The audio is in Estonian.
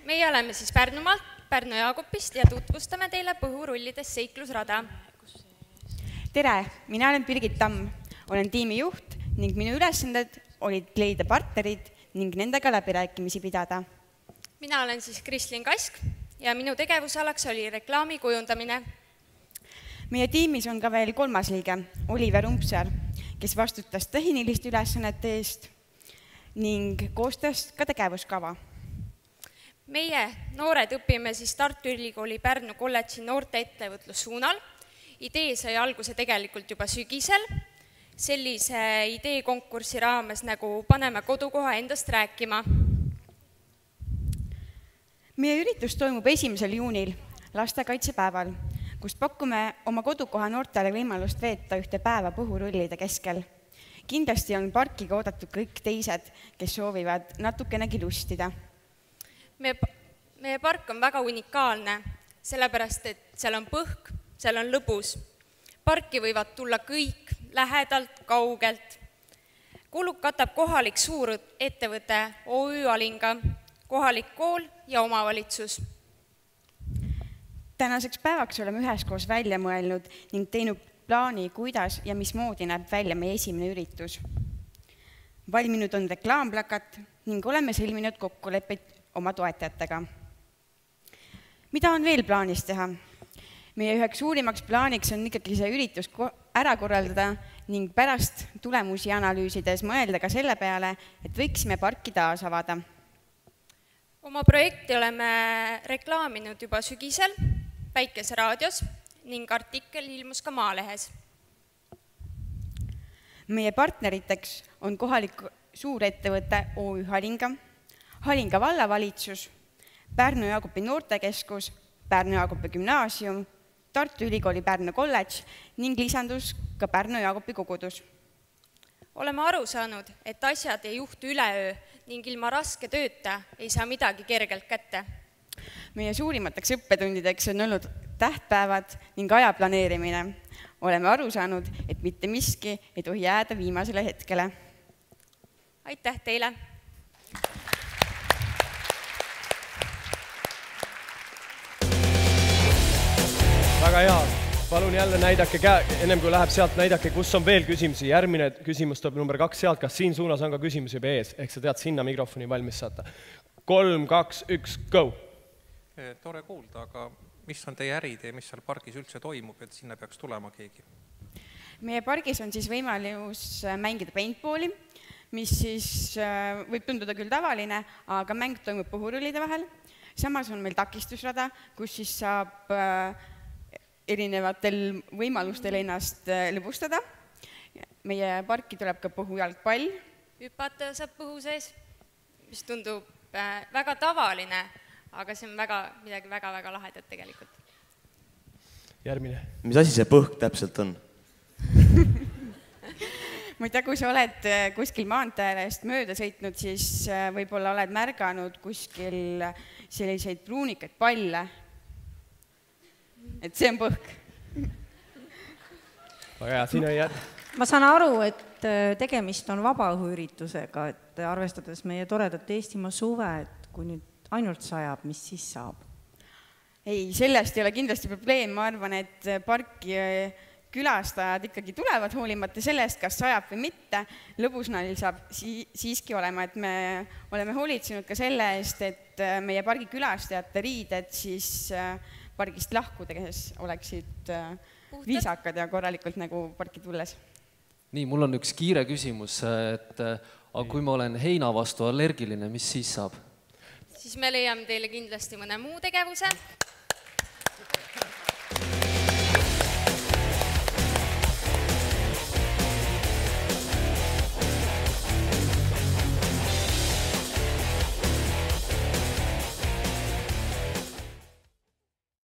meie oleme siis Pärnumaalt, Pärnu Jaagupist ja tutvustame teile Põhurullides seiklusrada. Tere, mina olen Birgit Tamm, olen tiimi juht ning minu ülesanded olid leida partnerid ning nendega läbirääkimisi pidada. Mina olen siis Kristlin Kask ja minu tegevusalaks oli reklaami kujundamine. Meie tiimis on ka veel kolmas liige, Oliver Umpsar, kes vastutas tehniliste ülesannete eest ning koostas ka tegevuskava. Meie noored õpime siis Tartu Ülikooli Pärnu kolledži noorte ettevõtlussuunal. Idee sai alguse tegelikult juba sügisel, sellise ideekonkursi raames nagu Paneme kodukoha endast rääkima. Meie üritus toimub 1. juunil, lastekaitsepäeval, kus pakume oma kodukoha noortele võimalust veeta ühte päeva Põhurullide keskel. Kindlasti on parkiga oodatud kõik teised, kes soovivad natukenegi lustida. Meie park on väga unikaalne, sellepärast et seal on põhk, seal on lõbus. Parki võivad tulla kõik lähedalt, kaugelt. Kulud katab kohalik suur ettevõte OÜ Alinga, kohalik kool ja omavalitsus. Tänaseks päevaks oleme üheskoos välja mõelnud ning teinud plaani, kuidas ja mismoodi näeb välja meie esimene üritus. Valminud on reklaamplakat ning oleme sõlminud kokkuleppeid oma toetajatega. Mida on veel plaanis teha? Meie üheks suurimaks plaaniks on ikkagi see üritus ära korraldada ning pärast tulemusi analüüsides mõelda ka selle peale, et võiksime parki taas avada. Oma projekti oleme reklaaminud juba sügisel Päikeseraadios ning artikkel ilmus ka Maalehes. Meie partneriteks on kohalik suurettevõte OÜ Alinga, Alinga vallavalitsus, Pärnu Jaagupi noortekeskus, Pärnu Jaagupi gümnaasium, Tartu Ülikooli Pärnu kolledž ning lisandus ka Pärnu Jaagupi kogudus. Oleme aru saanud, et asjad ei juhtu üleöö ning ilma raske tööta ei saa midagi kergelt kätte. Meie suurimateks õppetundideks on olnud tähtpäevad ning aja planeerimine. Oleme aru saanud, et mitte miski ei tohi jääda viimasele hetkele. Aitäh teile! Väga hea. Palun jälle näidake, ennem kui läheb sealt, näidake, kus on veel küsimusi. Järgmine küsimus tuleb number 2 sealt. Kas siin suunas on ka küsimusi juba ees? Ehk sa tead sinna mikrofoni valmis saata. 3, 2, 1, go! Tore kuulda, aga mis on teie äriidee, mis seal pargis üldse toimub, et sinna peaks tulema keegi? Meie pargis on siis võimalus mängida paintballi, mis siis võib tunduda küll tavaline, aga mäng toimub Põhurullide vahel. Samas on meil takistusrada, kus siis saab erinevatel võimalustel ennast lõbustada. Meie parki tuleb ka põhujalgpall. Hüpata saab põhu sees, mis tundub väga tavaline, aga see on midagi väga lahedat tegelikult. Järgmine. Mis asi see põhk täpselt on? Ma ei tea, kui sa oled kuskil maanteelest mööda sõitnud, siis võib-olla oled märganud kuskil selliseid pruunikaid palle. Et see on põhk. Väga hea, siin on jääd. Ma saan aru, et tegemist on vabaõhuüritusega, et arvestades meie toredat Eestimaa suve, et kui nüüd ainult sajab, mis siis saab? Ei, sellest ei ole kindlasti probleem. Ma arvan, et parki külastajad ikkagi tulevad hoolimata sellest, kas sajab või mitte. Lõbusnalil saab siiski olema, et me oleme hoolitsenud ka selle eest, et meie pargi külastajate riided siis pargist lahkudes oleksid viisakad ja korralikult nagu parki tulles. Nii, mul on üks kiire küsimus, et kui ma olen heina vastu allergiline, mis siis saab? Siis me leiame teile kindlasti mõne muu tegevuse.